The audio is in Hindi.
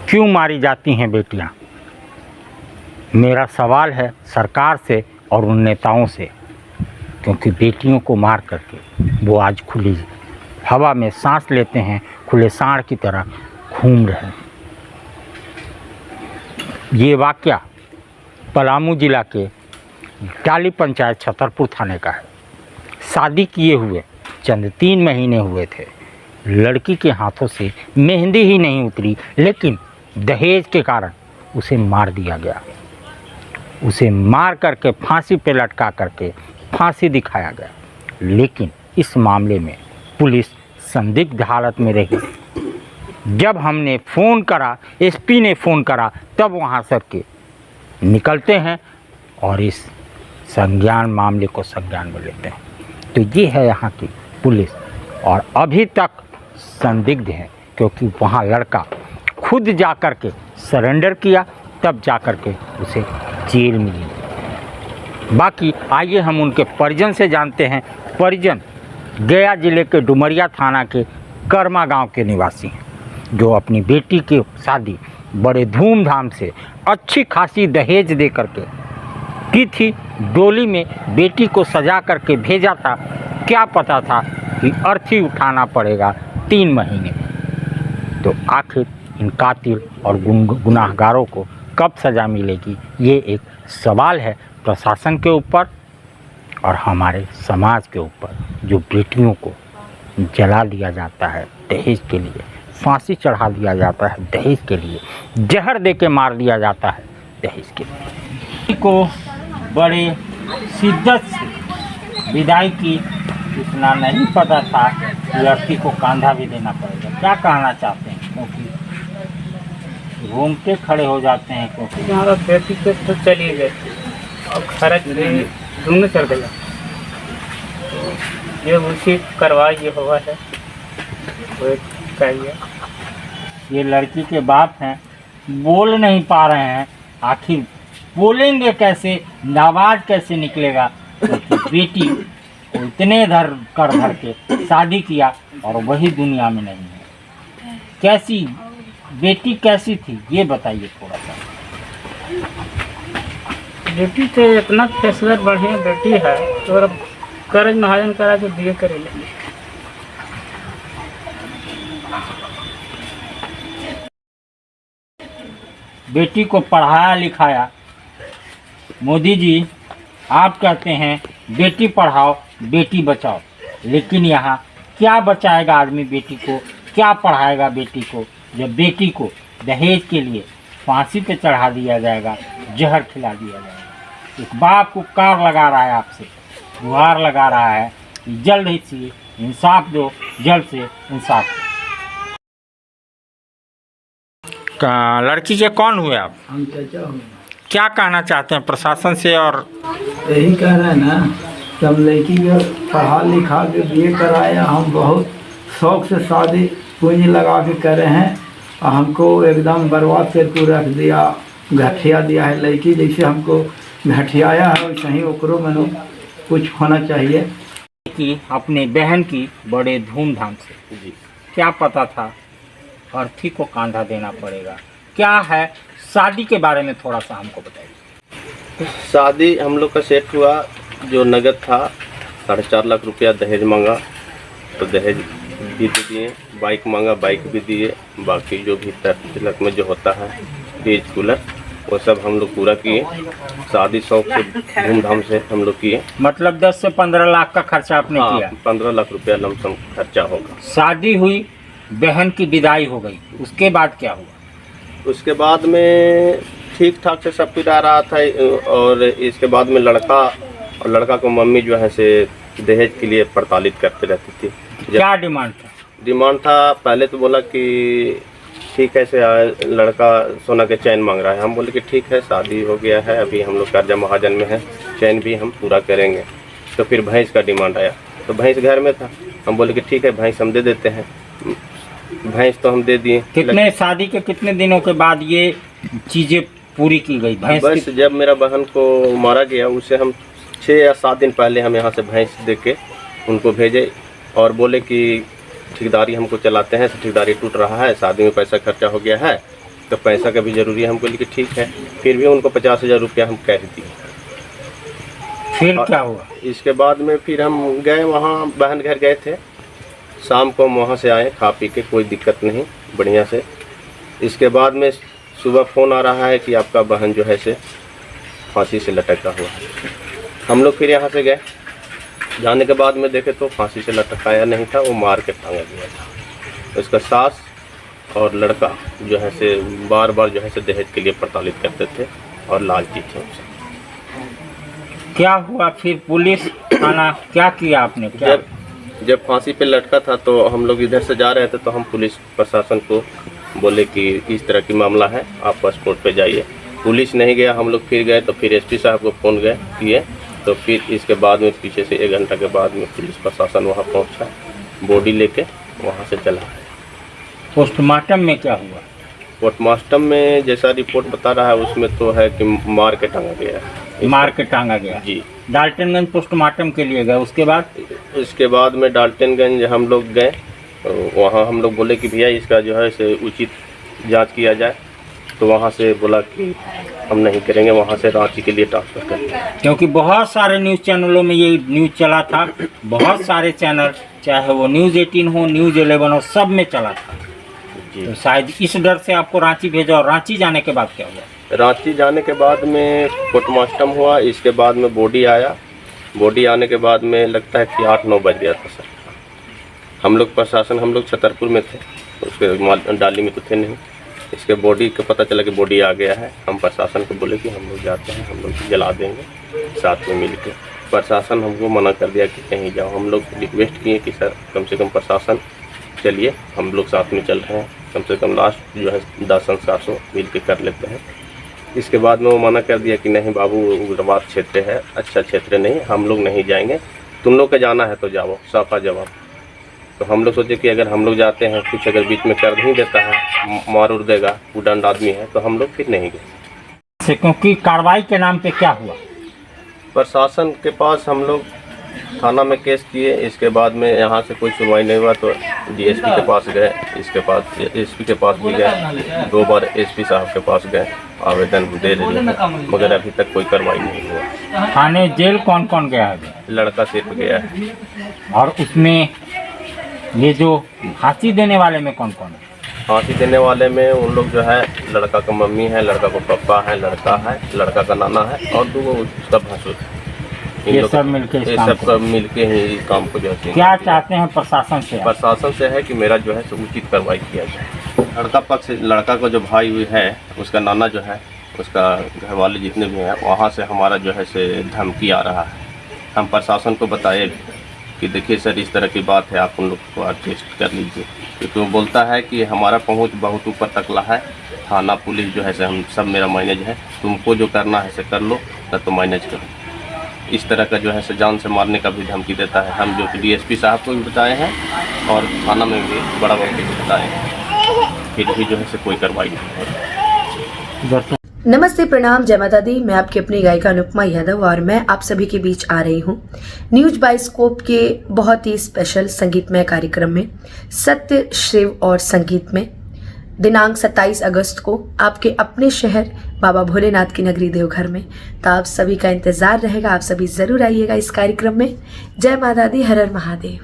क्यों मारी जाती हैं बेटियां? मेरा सवाल है सरकार से और उन नेताओं से, क्योंकि बेटियों को मार करके वो आज खुली हवा में सांस लेते हैं, खुले सांड की तरह घूम रहे हैं। ये वाकया पलामू जिला के टाली पंचायत छतरपुर थाने का है। शादी किए हुए चंद 3 महीने हुए थे। लड़की के हाथों से मेहंदी ही नहीं उतरी, लेकिन दहेज के कारण उसे मार दिया गया। उसे मार करके फांसी पे लटका करके फांसी दिखाया गया। लेकिन इस मामले में पुलिस संदिग्ध हालत में रही। जब हमने फ़ोन करा, एसपी ने फ़ोन करा, तब वहाँ सर के निकलते हैं और इस संज्ञान मामले को संज्ञान में लेते हैं। तो ये है यहाँ की पुलिस, और अभी तक संदिग्ध है, क्योंकि वहाँ लड़का खुद जा कर के सरेंडर किया, तब जा कर के उसे जेल मिली। बाकी आइए हम उनके परिजन से जानते हैं। परिजन गया जिले के डुमरिया थाना के कर्मा गांव के निवासी हैं, जो अपनी बेटी की शादी बड़े धूमधाम से अच्छी खासी दहेज दे करके की थी। डोली में बेटी को सजा करके भेजा था। क्या पता था कि अर्थी उठाना पड़ेगा 3 महीने। तो आखिर इन कातिल और गुनाहगारों को कब सज़ा मिलेगी, ये एक सवाल है प्रशासन के ऊपर और हमारे समाज के ऊपर, जो बेटियों को जला दिया जाता है दहेज के लिए, फांसी चढ़ा दिया जाता है दहेज के लिए, जहर दे के मार दिया जाता है दहेज के लिए। को बड़े शिद्दत से विदाई की, इतना नहीं पता था कि लड़की को कांधा भी देना पड़ेगा। क्या कहना चाहते हैं? क्योंकि घूमते खड़े हो जाते हैं, क्योंकि हमारा बेटी के तो चली गए और खर्च ढूंढने चल गया। ये उसी करवा ये हुआ है, वो चाहिए। ये लड़की के बाप हैं, बोल नहीं पा रहे हैं। आखिर बोलेंगे कैसे, आवाज़ कैसे निकलेगा? क्योंकि बेटी को इतने धर के शादी किया और वही दुनिया में नहीं है। कैसी बेटी कैसी थी, ये बताइए थोड़ा सा। बेटी तो इतना फैसला बढ़िया बेटी है, तो अब कर्ज महाजन करा के दिए करेंगे। बेटी को पढ़ाया लिखाया। मोदी जी, आप कहते हैं बेटी पढ़ाओ बेटी बचाओ, लेकिन यहाँ क्या बचाएगा आदमी बेटी को, क्या पढ़ाएगा बेटी को, जब बेटी को दहेज के लिए फांसी पे चढ़ा दिया जाएगा, जहर खिला दिया जाएगा। एक बाप को कार लगा रहा है, आपसे गुहार लगा रहा है कि जल्द ही से इंसाफ दो, जल्द से इंसाफ दो। लड़की के कौन हुए आप? हम चाचा हूँ। क्या कहना चाहते हैं प्रशासन से? और यही कह रहे हैं ना, जब लड़की को पढ़ा लिखा के बीए कराया, हम बहुत शौक से शादी पूंजी लगा के करे हैं, और हमको एकदम बर्बाद करके रख दिया, घटिया दिया है। लड़की जैसे हमको घटियाया है, वैसे ही ओकरो में कुछ होना चाहिए। कि अपने बहन की बड़े धूमधाम से जी, क्या पता था अर्थी को कांधा देना पड़ेगा। क्या है शादी के बारे में थोड़ा सा हमको बताइए। शादी हम लोग का सेट हुआ, जो नगद था 4.5 लाख रुपया दहेज मांगा, तो दहेज भी दे दिए, बाइक मांगा बाइक भी दिए, बाकी जो भी तिलक में जो होता है फ्रिज कूलर वो सब हम लोग पूरा किए। शादी शौक से धूमधाम से हम लोग किए। मतलब 10 से 15 लाख का खर्चा आपने किया? 15 लाख रुपया लमसम खर्चा होगा। शादी हुई, बहन की विदाई हो गई, उसके बाद क्या हुआ? उसके बाद में ठीक ठाक से सब कुछ आ रहा था, और इसके बाद में लड़का को मम्मी जो है से दहेज के लिए प्रताड़ित करते रहती थी। क्या डिमांड था? डिमांड था, पहले तो बोला कि ठीक है से लड़का सोना के चैन मांग रहा है। हम बोले कि ठीक है, शादी हो गया है, अभी हम लोग कर्जा महाजन में है, चैन भी हम पूरा करेंगे। तो फिर भैंस का डिमांड आया, तो भैंस घर में था, हम बोले कि ठीक है भैंस हम दे देते हैं। भैंस तो हम दे दिए। कितने शादी के कितने दिनों के बाद ये चीज़ें पूरी की गई? भैंस बस जब मेरा बहन को मारा गया, उससे हम 6 या 7 दिन पहले हम यहाँ से भैंस दे के उनको भेजे, और बोले कि ठेकेदारी हमको चलाते हैं, ठेकेदारी टूट रहा है, शादी में पैसा खर्चा हो गया है, तो पैसा का भी ज़रूरी है। हम बोले कि ठीक है, फिर भी उनको 50,000 रुपया हम कैश दिए। फिर क्या हुआ? इसके बाद में फिर हम गए वहाँ, बहन घर गए थे। शाम को हम वहाँ से आए खा पी के, कोई दिक्कत नहीं, बढ़िया से। इसके बाद में सुबह फ़ोन आ रहा है कि आपका बहन जो है से फांसी से लटका हुआ है। हम लोग फिर यहाँ से गए, जाने के बाद में देखे तो फांसी से लटकाया नहीं था, वो मार के टांगा गया था। उसका सास और लड़का जो है से बार बार जो है से दहेज के लिए प्रताड़ित करते थे और लालची थे उनसे। क्या हुआ फिर? पुलिस थाना क्या किया आपने? क्या? जब फांसी पे लटका था तो हम लोग इधर से जा रहे थे, तो हम पुलिस प्रशासन को बोले कि इस तरह की मामला है, आप पासपोर्ट पे जाइए। पुलिस नहीं गया, हम लोग फिर गए तो फिर एसपी साहब को फ़ोन किए, तो फिर इसके बाद में पीछे से 1 घंटा के बाद में पुलिस प्रशासन वहाँ पहुँचा, बॉडी लेके वहाँ से चला। पोस्टमार्टम में क्या हुआ? पोस्टमार्टम में जैसा रिपोर्ट बता रहा है उसमें तो है कि मार के टांगा गया है। मार के टांगा गया जी। डाल्टनगंज पोस्टमार्टम के लिए गए, उसके बाद? इसके बाद में डाल्टनगंज हम लोग गए, तो वहाँ हम लोग बोले कि भैया इसका जो है से उचित जांच किया जाए, तो वहाँ से बोला कि हम नहीं करेंगे, वहाँ से रांची के लिए ट्रांसफ़र करेंगे। क्योंकि बहुत सारे न्यूज़ चैनलों में ये न्यूज़ चला था, बहुत सारे चैनल, चाहे वो न्यूज़ 18 हो, न्यूज़ 11 हो, सब में चला था। जी। तो शायद इस डर से आपको रांची भेजा, और रांची जाने के बाद क्या हुआ? रांची जाने के बाद में पोस्टमार्टम हुआ, इसके बाद में बॉडी आया। बॉडी आने के बाद में लगता है कि 8-9 बज गया था सर। हम लोग प्रशासन, हम लोग छतरपुर में थे, उसके डाली में तो थे नहीं। इसके बॉडी का पता चला कि बॉडी आ गया है। हम प्रशासन को बोले कि हम लोग जाते हैं, हम लोग जला देंगे साथ में मिल के। प्रशासन हमको मना कर दिया कि कहीं जाओ। हम लोग रिक्वेस्ट किए कि सर कम से कम प्रशासन चलिए, हम लोग साथ में चल रहे हैं, कम से कम लास्ट जो है दाह संस्कार मिल के कर लेते हैं। इसके बाद में वो मना कर दिया कि नहीं बाबू, उग्रवाद क्षेत्र है, अच्छा क्षेत्र नहीं, हम लोग नहीं जाएंगे, तुम लोग का जाना है तो जाओ, साफा जवाब। तो हम लोग सोचे कि अगर हम लोग जाते हैं, कुछ अगर बीच में कर नहीं देता है, मार उड़ देगा, उड़ंड आदमी है, तो हम लोग फिर नहीं गए। क्योंकि कार्रवाई के नाम पे क्या हुआ? प्रशासन के पास हम लोग थाना में केस किए, इसके बाद में यहाँ से कोई सुनवाई नहीं हुआ तो डीएसपी के पास गए, इसके पास एसपी के पास भी गए, 2 बार एसपी साहब के पास गए, आवेदन दे रहे हैं, मगर अभी तक कोई कार्रवाई नहीं हुआ। थाने जेल कौन कौन गया है? लड़का सिर्फ गया है। और उसमें ये जो फांसी देने वाले में कौन कौन है? फांसी देने वाले में उन लोग जो है, लड़का का मम्मी है, लड़का का पापा है, लड़का है, लड़का का नाना है और 2 उसका भसुर है। ये सब मिलके इस काम को, सब मिलके ही इस काम को जो है क्या चाहते हैं प्रशासन से? प्रशासन से है कि मेरा जो है उचित कार्रवाई किया जाए। लड़का पक्ष, लड़का का जो भाई हुई है, उसका नाना जो है, उसका घर वाले जितने भी हैं, वहाँ से हमारा जो है से धमकी आ रहा है। हम प्रशासन को बताए कि देखिए सर इस तरह की बात है, आप उन लोग को एडजस्ट कर लीजिए, क्योंकि वो बोलता है कि हमारा पहुंच बहुत ऊपर तकला है, थाना पुलिस जो है से हम सब मेरा मैनेज है, तुमको जो करना है से कर लो, न तो मैनेज करो। इस तरह का जो है से जान से मारने का भी धमकी देता है। हम जो कि डीएसपी साहब को भी बताए हैं और थाना में भी बड़ा बड़ा भी बताए हैं, फिर भी जो है से कोई कार्रवाई नहीं हो रही। नमस्ते, प्रणाम, जय माता दी। मैं आपकी अपनी गायिका अनुपमा यादव और मैं आप सभी के बीच आ रही हूँ न्यूज बाइस्कोप के बहुत ही स्पेशल संगीतमय कार्यक्रम में, सत्य, शिव और संगीत में। दिनांक 27 अगस्त को आपके अपने शहर बाबा भोलेनाथ की नगरी देवघर में। तो आप सभी का इंतजार रहेगा, आप सभी जरूर आइएगा इस कार्यक्रम में। जय माता दी, हर हर महादेव।